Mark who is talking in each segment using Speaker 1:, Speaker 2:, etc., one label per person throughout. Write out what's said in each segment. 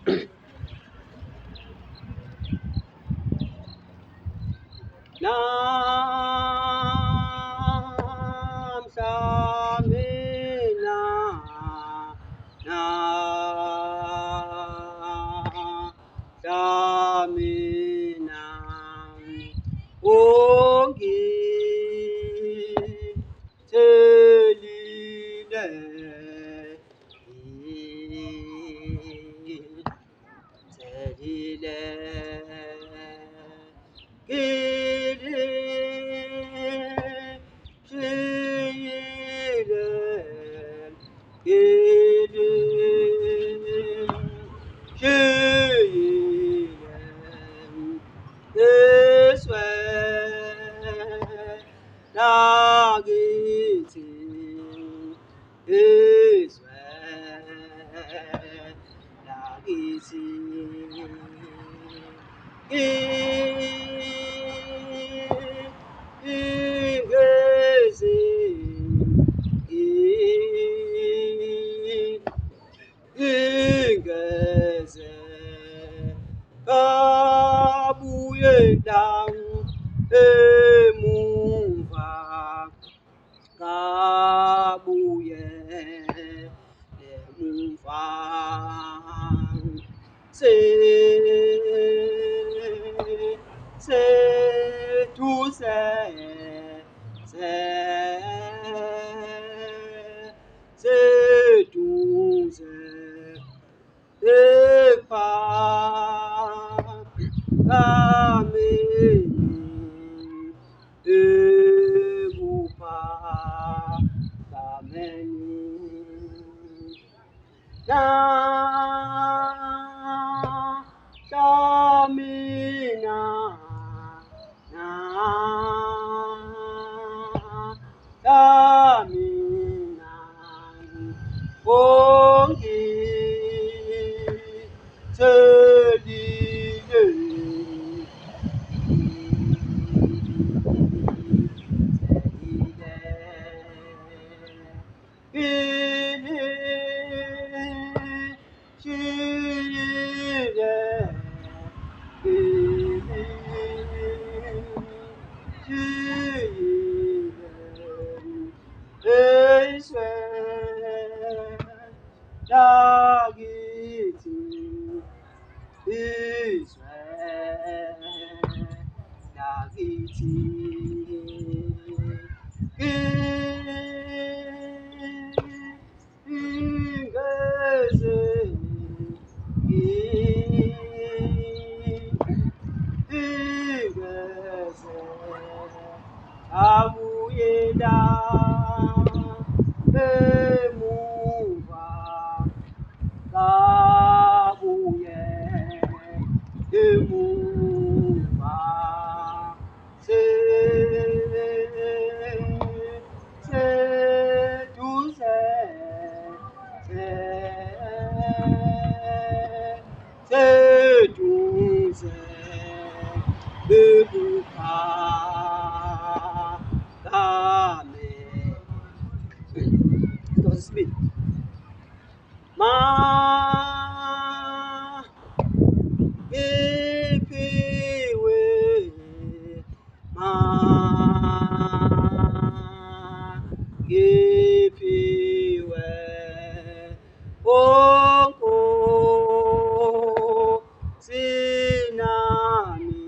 Speaker 1: Nam Samina Nam Samina Ongi Telile Telile Gire Şiire Gire Şiire Eswe Nagiti Eswe Nagiti Ingezi Ingeze Kabuye dang Emumva Kabuye Emumva Se Se tu Se tu Epa Amen Ebupa Amen Na Shamina Na Shamina Ongi Telile Amuyeda emuva kabuye emuva se se tu se se tu se ebuka Amen. That was speed. Ma ipiwe ma ipiwe onko sinami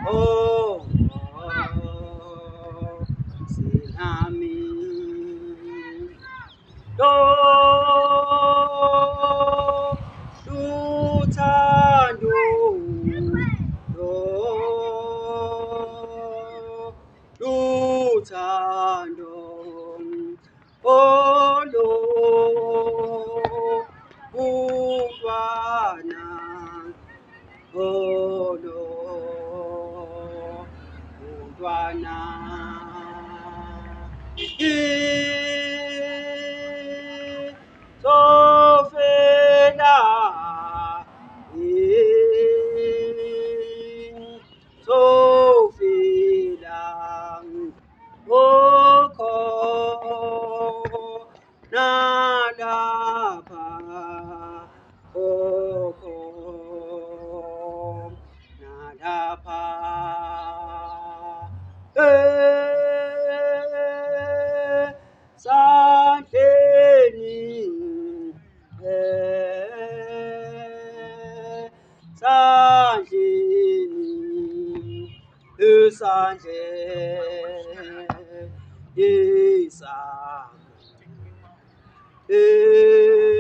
Speaker 1: oh sinami do luthando do luthando oh lo isandle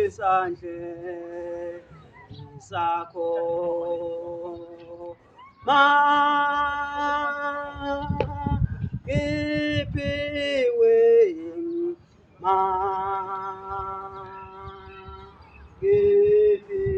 Speaker 1: isandle sakho ngiphiwe ngiphiwe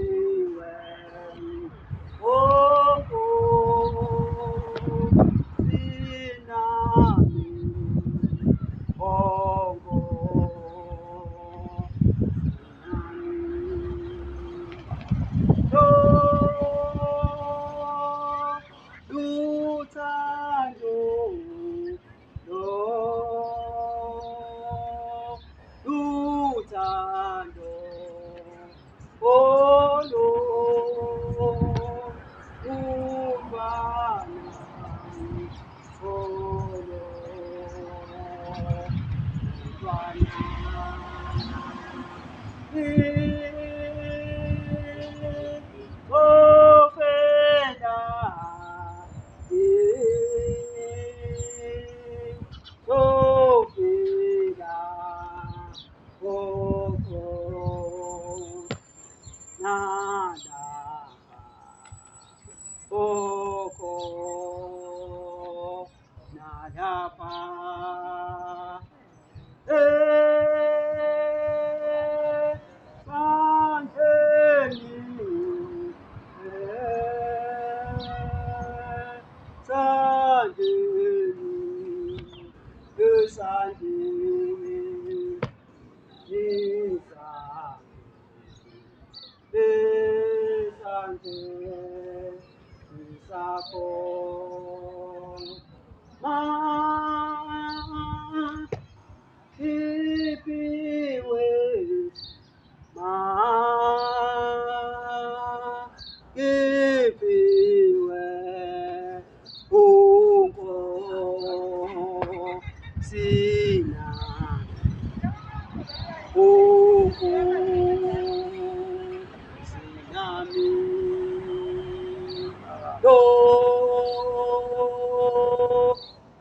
Speaker 1: sinami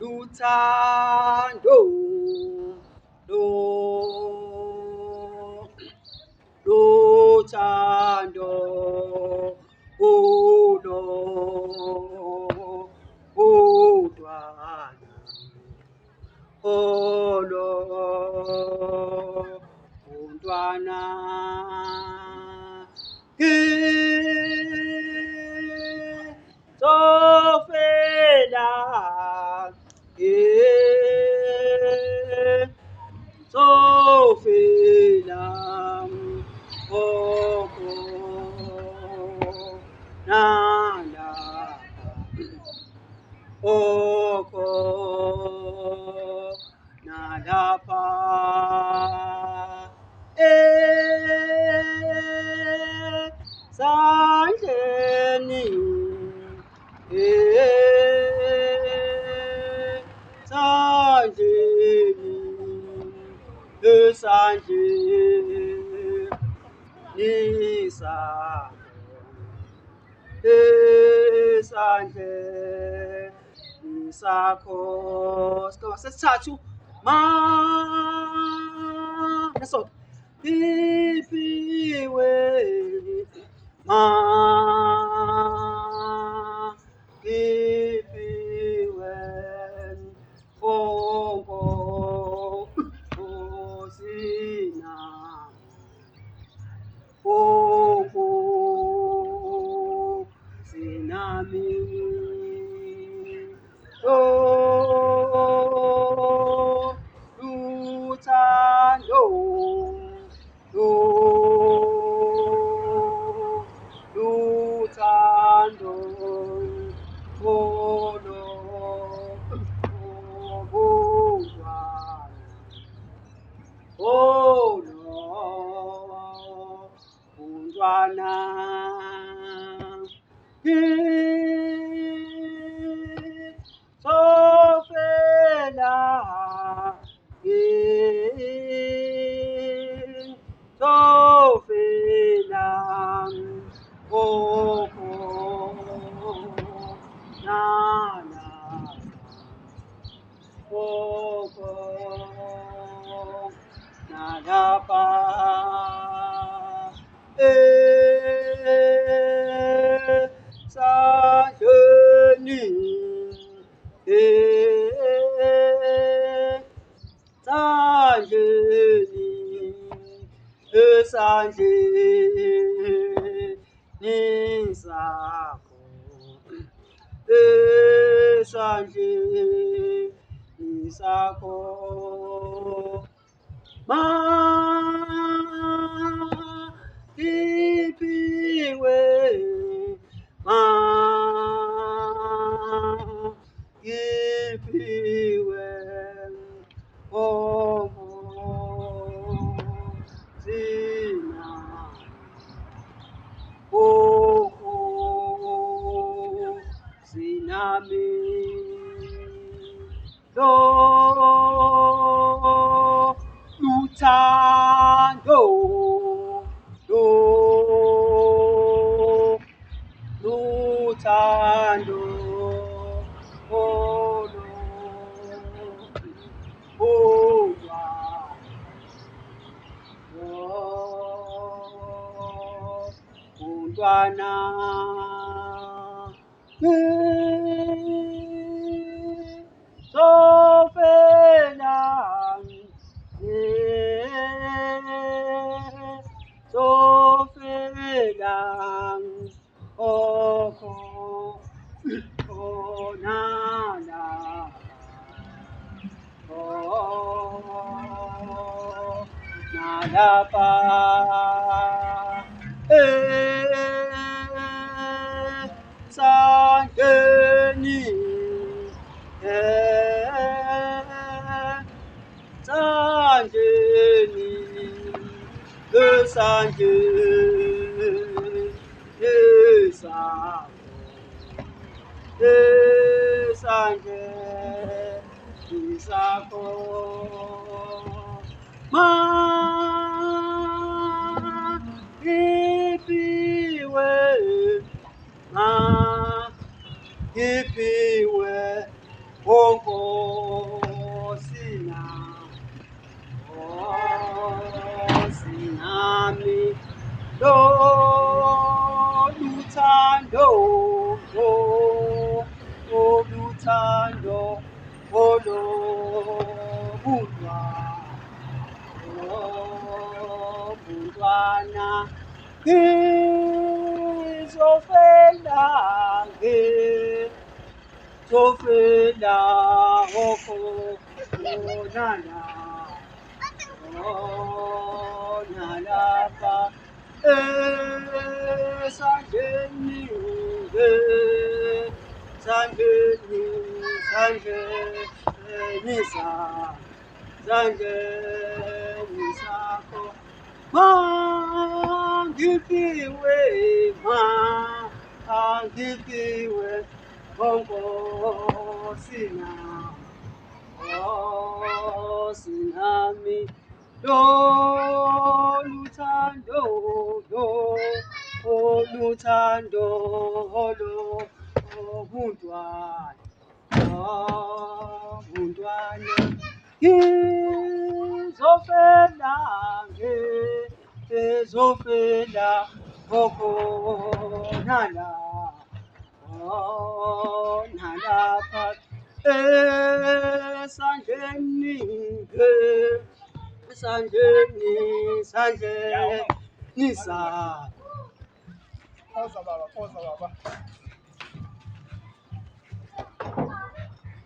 Speaker 1: luthando luthando luthando luthando udwana umntwana ngizofela ngizofela nalapha esandleni esandleni esandleni sakho sigaba sesithathu naso ngiphiwe ngiphiwe Nkosina sinami luthando luthando umntwana ngizofela ngizofela nana esandleni sakho, esandleni sakho. Magipiwe, magipiwe, oh, zina, oh, zinami, lo, luthando, lo, luthando, oh, lo, oh, umntwana ngizofela ngizofela okho khonana oh nalapha esandleni esandleni esandleni esandleni esandleni sakho magipiwe, magipiwe, oh Nkosi nami, lo luthando, oh luthando, oh lo buntwana ngizofela ngizofela okho khonana nalapha esandleni esandleni esandleni esandleni sakho magipiwe, magipiwe, oh Nkosi nami, lo luthando, lo luthando, lo buntwana ngizofela ngizofela okhonana nalapha esandleni esandleni esandleni sakho.
Speaker 2: Phosa baba.